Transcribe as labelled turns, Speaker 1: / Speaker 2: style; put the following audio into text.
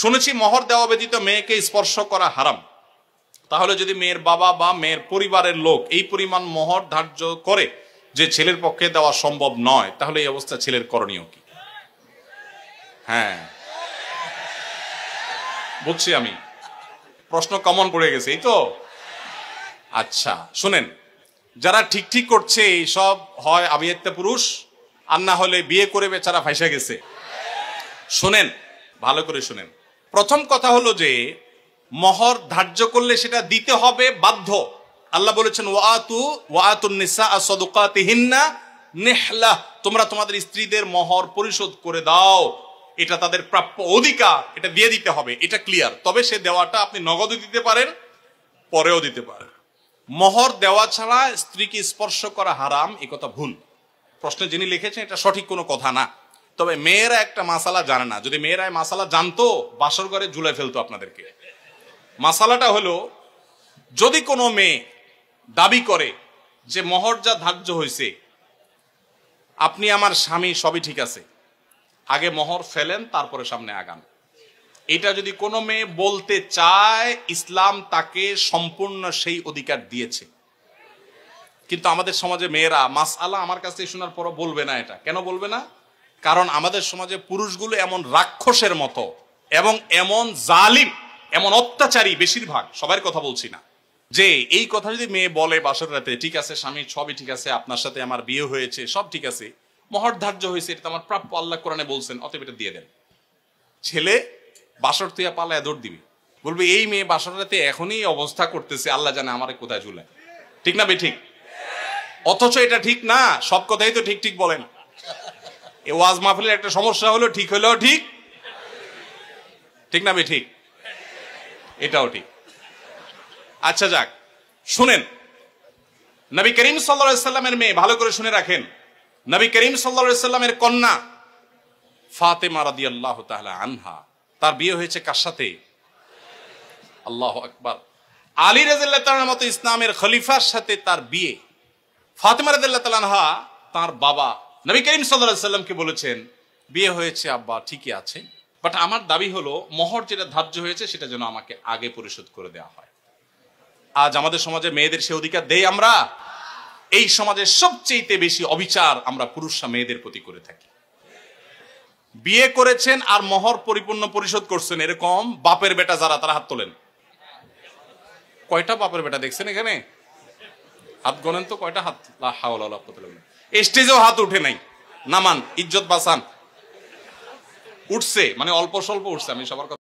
Speaker 1: শুনেছি মোহর দেওয়া ব্যতীত মেয়েকে স্পর্শ করা হারাম। তাহলে যদি মেয়ের বাবা বা মেয়ের পরিবারের লোক এই পরিমাণ মোহর ধার্য করে যে ছেলের পক্ষে দেওয়া সম্ভব নয়, তাহলে এই অবস্থা ছেলের করণীয় কি? হ্যাঁ, বুঝছি আমি, প্রশ্ন কমন পড়ে গেছে, এই তো। আচ্ছা শুনেন, যারা ঠিক ঠিক করছে এই সব হয় আবিয়াত্তা পুরুষ, আর না হলে বিয়ে করে বেচারা ফাইসা গেছে। শুনেন, ভালো করে শুনেন। প্রথম কথা হলো যে মোহর ধার্য করলে সেটা দিতে হবে বাধ্য। আল্লাহ বলেছেন ওয়াতুন নিসা সাদুকাতিহিন্না নিহলা, তোমরা তোমাদের স্ত্রীদের মোহর পরিশোধ করে দাও, এটা তাদের প্রাপ্য অধিকার, এটা দিয়ে দিতে হবে, এটা ক্লিয়ার। তবে সে দেওয়াটা আপনি নগদও দিতে পারেন, পরেও দিতে পারেন। মোহর দেওয়া ছাড়া স্ত্রীকে স্পর্শ করা হারাম, এ কথা ভুল। প্রশ্নে যিনি লিখেছেন এটা সঠিক কোনো কথা না। তবে মেয়েরা একটা মাসালা জানে না। যদি মেয়েরা মাসালা জানতো, বাসর ঘরে ঝুলে ফেলতো আপনাদেরকে। মাসালাটা হলো, যদি কোনো মেয়ে দাবি করে যে মোহর যা ধার্য হয়েছে, আপনি আমার স্বামী, সবই ঠিক আছে, আগে মোহর ফেলেন তারপরে সামনে আগান, এটা যদি কোনো মেয়ে বলতে চায়, ইসলাম তাকে সম্পূর্ণ সেই অধিকার দিয়েছে। কিন্তু আমাদের সমাজে মেয়েরা মাসআলা আমার কাছে শোনার পরও বলবে না। এটা কেন বলবে না? কারণ আমাদের সমাজে পুরুষগুলো এমন রাক্ষসের মতো এবং এমন জালিম, এমন অত্যাচারী, বেশিরভাগ, সবার কথা বলছি না, যে এই কথা যদি মেয়ে বলে বাসর রাতে, ঠিক আছে স্বামী, সবই ঠিক আছে, আপনার সাথে আমার বিয়ে হয়েছে, সব ঠিক আছে, মোহর ধার্য হয়েছে, এটা আমার প্রাপ্য, আল্লাহ কোরআনে বলছেন, অতএব এটা দিয়ে দেন। ছেলে বাসর তুইয়া পালায় দৌড় দিবি, বলবে এই মেয়ে বাসর রাতে এখনই অবস্থা করতেছে, আল্লাহ জানে আমার কোথায় ঝুলায়। ঠিক না বেঠিক? অথচ এটা ঠিক না। সব কথাই তো ঠিক ঠিক বলেন। এ ওয়াজ মাহফিলের একটা সমস্যা হলো, ঠিক হলেও ঠিক, ঠিক না বেঠিক? এটাও ঠিক। আচ্ছা যাক, শুনেন, নবী করিম সাল্লাল্লাহু আলাইহি সাল্লামের মেয়ে, ভালো করে শুনে রাখেন, নবী করিম সাল্লাল্লাহু আলাইহি সাল্লামের কন্যা ফাতেমা রাদিয়াল্লাহু তাআলা আনহা, তার বিয়ে হয়েছে কার সাথে? আল্লাহু আকবার। আলী রাদিয়াল্লাহু তাআলার মতো ইসলামের খলিফার সাথে তার বিয়ে। ফাতেমা রাদিয়াল্লাহু তাআলা আনহা, তার বাবা নবী করিম সাল্লাল্লাহু আলাইহি সাল্লামকে বলেছেন, বিয়ে হয়েছে আব্বা, ঠিকই আছে, বাট আমার দাবি হলো মোহর যেটা ধার্য হয়েছে সেটা যেন আমাকে আগে পরিশোধ করে দেওয়া হয়। আজ আমাদের সমাজে মেয়েদের সে অধিকার দেই আমরা? এই সমাজের সবচেয়ে বেশি অবিচার আমরা পুরুষরা মেয়েদের প্রতি করে থাকি। বিয়ে করেছেন আর মোহর পরিপূর্ণ পরিশোধ করছেন, এরকম বাপের বেটা যারা, তারা হাত তোলেন। কয়টা বাপের বেটা দেখছেন এখানে? হাত গণেন তো, কয়টা হাত? লা হাওলা ওয়ালা কুওয়াতা ইল্লা বিল্লাহ। স্টেজেও হাত উঠে নাই, নামান, ইজ্জত বাঁচান। উঠছে মানে অল্প স্বল্প উঠছে, আমি সবার কথা